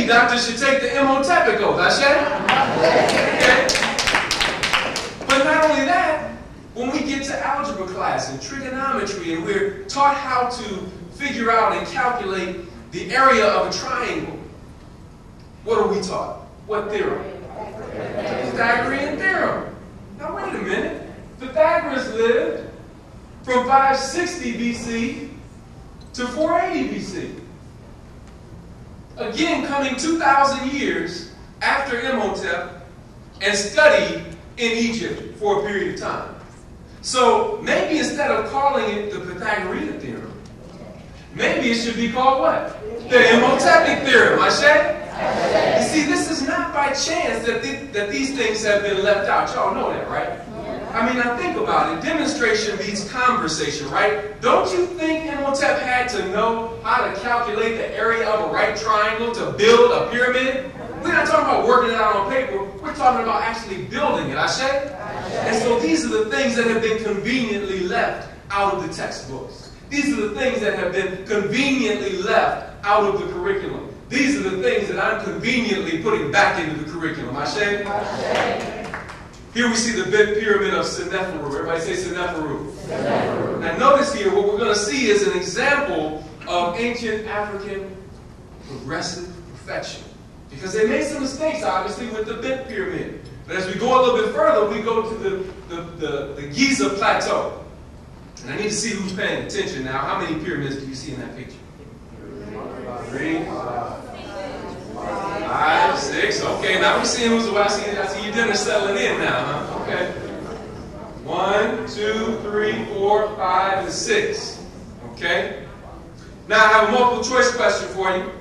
doctors should take the Imhotep oath. Ashe? Okay. But not only that, when we get to algebra class and trigonometry and we're taught how to figure out and calculate the area of a triangle, what are we taught? What theorem? Pythagorean theorem. Now wait a minute. Pythagoras lived from 560 BC to 480 BC. Again, coming 2,000 years after Imhotep and studied in Egypt for a period of time. So maybe instead of calling it the Pythagorean theorem, maybe it should be called what? The Imhotepic theorem. Ashe? You see, this is not by chance that these things have been left out. Y'all know that, right? I mean, now think about it. Demonstration beats conversation, right? Don't you think Imhotep had to know how to calculate the area of a right triangle to build a pyramid? We're not talking about working it out on paper. We're talking about actually building it. Ashe? And so these are the things that have been conveniently left out of the textbooks. These are the things that have been conveniently left out of the curriculum. These are the things that I'm conveniently putting back into the curriculum. Ashe? Here we see the big pyramid of Seneferu. Everybody say Seneferu. Seneferu. Now notice here, what we're going to see is an example of ancient African progressive perfection. Because they made some mistakes, obviously, with the bent pyramid. But as we go a little bit further, we go to the Giza Plateau. And I need to see who's paying attention now. How many pyramids do you see in that picture? 3, 5, 6. Okay, now we're seeing who's awake. I see your dinner settling in now, huh? Okay. 1, 2, 3, 4, 5, and 6. Okay. Now I have a multiple choice question for you.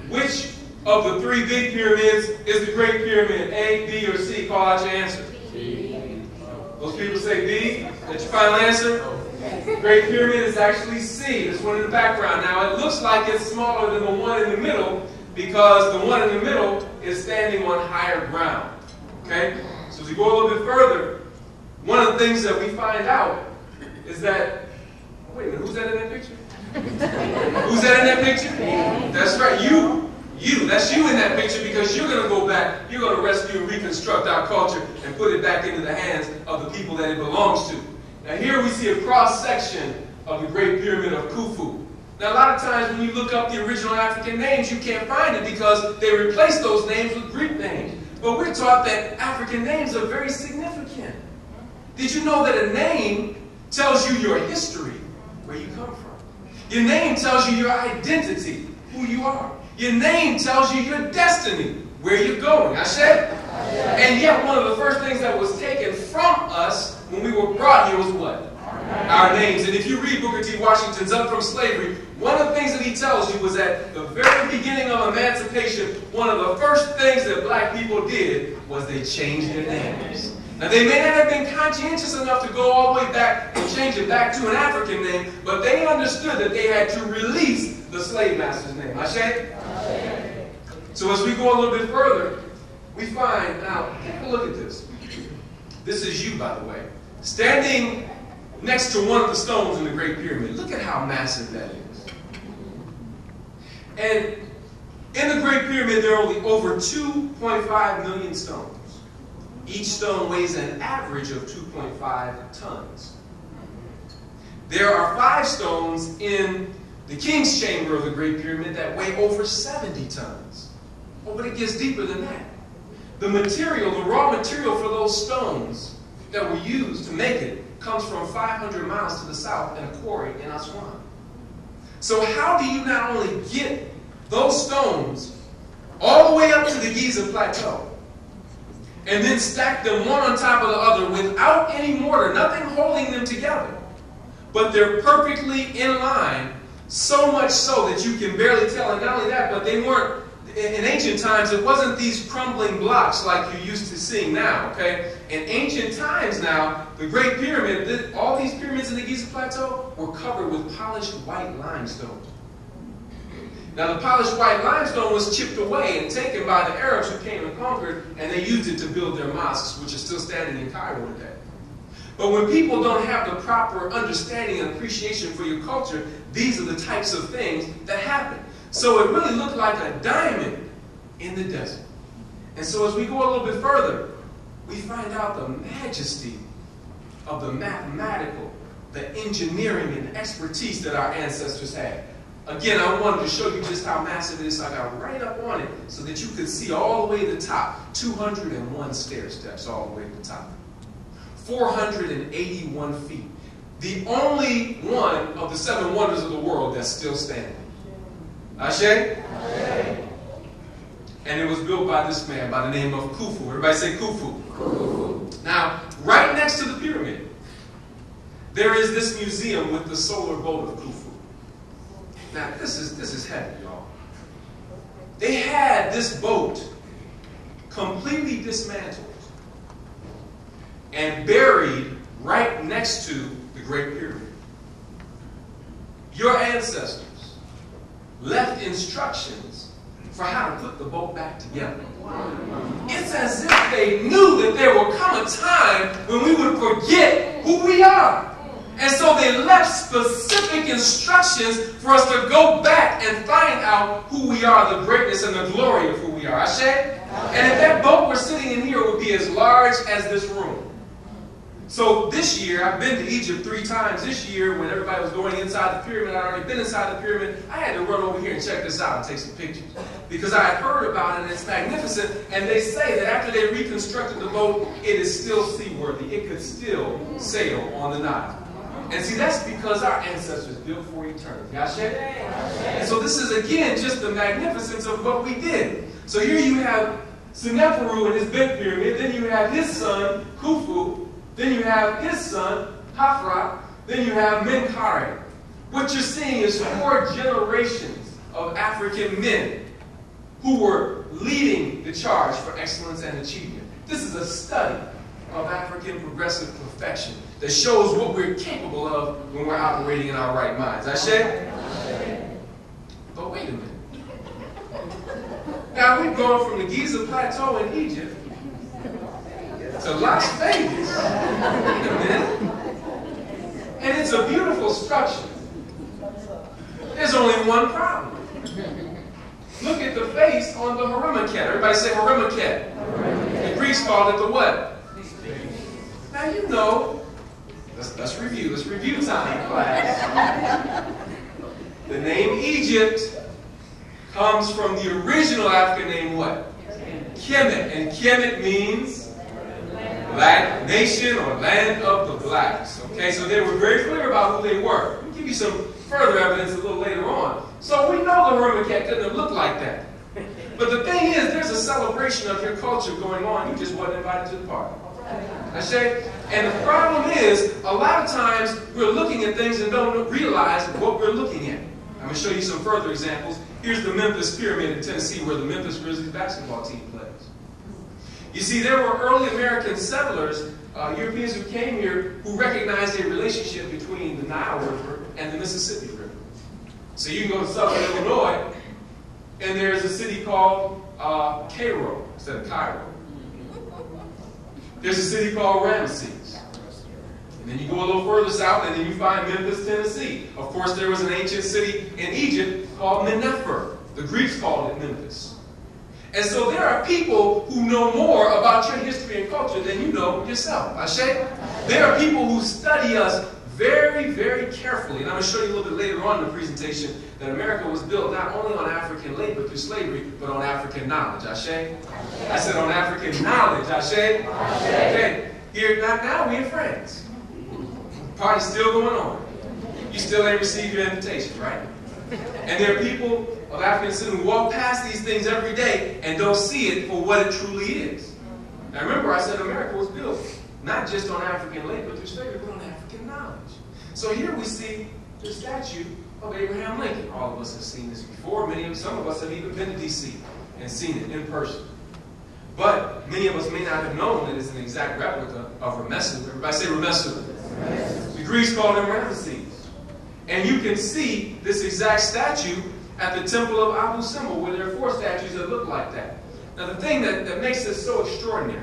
Which of the 3 big pyramids is the Great Pyramid? A, B, or C? Call out your answer. B. Those people say B. That's your final answer? The Great Pyramid is actually C. This one in the background. Now it looks like it's smaller than the one in the middle because the one in the middle is standing on higher ground. Okay? So as we go a little bit further, one of the things that we find out is that, wait a minute, who's that in that picture? Who's that in that picture? That's right, you. That's you in that picture because you're going to go back, you're going to rescue and reconstruct our culture and put it back into the hands of the people that it belongs to. Now here we see a cross-section of the Great Pyramid of Khufu. Now a lot of times when you look up the original African names, you can't find it because they replaced those names with Greek names. But we're taught that African names are very significant. Did you know that a name tells you your history, where you come from? Your name tells you your identity, who you are. Your name tells you your destiny, where you're going. Ashe? And yet one of the first things that was taken from us when we were brought here was what? Our names. And if you read Booker T. Washington's Up From Slavery, one of the things that he tells you was at the very beginning of emancipation, one of the first things that black people did was they changed their names. Now they may not have been conscientious enough to go all the way back and change it back to an African name, but they understood that they had to release the slave master's name. Ashe? So as we go a little bit further, we find, now take a look at this. This is you, by the way, standing next to one of the stones in the Great Pyramid. Look at how massive that is. And in the Great Pyramid, there are only over 2.5 million stones. Each stone weighs an average of 2.5 tons. There are 5 stones in the King's Chamber of the Great Pyramid that weigh over 70 tons. Oh, but it gets deeper than that. The material, the raw material for those stones that were used to make it comes from 500 miles to the south in a quarry in Aswan. So how do you not only get those stones all the way up to the Giza Plateau and then stack them one on top of the other without any mortar, nothing holding them together, but they're perfectly in line, so much so that you can barely tell. And not only that, but they weren't, in ancient times, it wasn't these crumbling blocks like you're used to seeing now, okay? In ancient times now, the Great Pyramid, all these pyramids in the Giza Plateau were covered with polished white limestone. Now the polished white limestone was chipped away and taken by the Arabs who came and conquered, and they used it to build their mosques, which are still standing in Cairo today. But when people don't have the proper understanding and appreciation for your culture, these are the types of things that happen. So it really looked like a diamond in the desert. And so as we go a little bit further, we find out the majesty of the mathematical, the engineering, and the expertise that our ancestors had. Again, I wanted to show you just how massive it is, so I got right up on it so that you could see all the way to the top. 201 stair steps all the way to the top. 481 feet. The only one of the 7 wonders of the world that's still standing. Ashe? Ashe. And it was built by this man by the name of Khufu. Everybody say Khufu. Khufu. Now, right next to the pyramid, there is this museum with the solar boat of Khufu. Now, this is heavy, y'all. They had this boat completely dismantled and buried right next to the Great Pyramid. Your ancestors left instructions for how to put the boat back together. It's as if they knew that there will come a time when we would forget who we are. And so they left specific instructions for us to go back and find out who we are, the greatness and the glory of who we are. Ashe? And if that boat were sitting in here, it would be as large as this room. So this year, I've been to Egypt 3 times. This year, when everybody was going inside the pyramid, I'd already been inside the pyramid, I had to run over here and check this out and take some pictures. Because I had heard about it and it's magnificent. And they say that after they reconstructed the boat, it is still seaworthy. It could still sail on the Nile. And see, that's because our ancestors built for eternity. Ashe? And so this is, again, just the magnificence of what we did. So here you have Seneferu and his big pyramid. Then you have his son, Khufu. Then you have his son, Hafra. Then you have Menkaure. What you're seeing is 4 generations of African men who were leading the charge for excellence and achievement. This is a study of African progressive perfection that shows what we're capable of when we're operating in our right minds. Ashe? But wait a minute. Now we've gone from the Giza Plateau in Egypt to Las Vegas. Wait a minute. And it's a beautiful structure. There's only one problem. Look at the face on the Horimaket. Everybody say Horimaket. The Greeks called it the what? Now you know, let's review. Let's review time, class. The name Egypt comes from the original African name what? Kemet. And Kemet means nation or land of the blacks. Okay, so they were very clear about who they were. I'll give you some further evidence a little later on. So we know the Horimaket couldn't have looked like that. But the thing is, there's a celebration of your culture going on. You just wasn't invited to the party. Ashe? And the problem is, a lot of times we're looking at things and don't realize what we're looking at. I'm going to show you some further examples. Here's the Memphis Pyramid in Tennessee, where the Memphis Grizzlies basketball team plays. You see, there were early American settlers, Europeans who came here, who recognized a relationship between the Nile River and the Mississippi River. So you can go to southern Illinois, and there's a city called Cairo instead of Cairo. There's a city called Ramesses. And then you go a little further south, and then you find Memphis, Tennessee. Of course, there was an ancient city in Egypt called Mennefer. The Greeks called it Memphis. And so there are people who know more about your history and culture than you know yourself. Ashe? There are people who study us very, very carefully. And I'm going to show you a little bit later on in the presentation that America was built not only on African labor through slavery, but on African knowledge. Ashe? I said on African knowledge. Ashe? Okay. Here, now we're friends. Party's still going on. You still ain't received your invitation, right? And there are people of African descent who walk past these things every day and don't see it for what it truly is. Now remember, I said America was built not just on African labor through slavery, but on African knowledge. So here we see the statue of Abraham Lincoln. All of us have seen this before. Some of us have even been to D.C. and seen it in person. But many of us may not have known that it's an exact replica of Ramesu. Everybody say Ramesu. The Greeks called him Ramesses. And you can see this exact statue at the temple of Abu Simbel, where there are 4 statues that look like that. Now the thing that makes this so extraordinary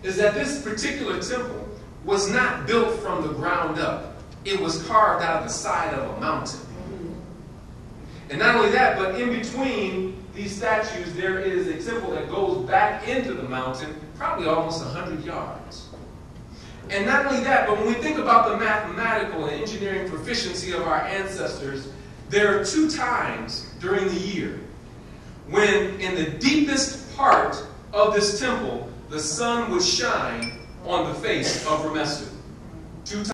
is that this particular temple was not built from the ground up. It was carved out of the side of a mountain. And not only that, but in between these statues, there is a temple that goes back into the mountain, probably almost 100 yards. And not only that, but when we think about the mathematical and engineering proficiency of our ancestors, there are 2 times during the year when in the deepest part of this temple, the sun would shine on the face of Ramesu.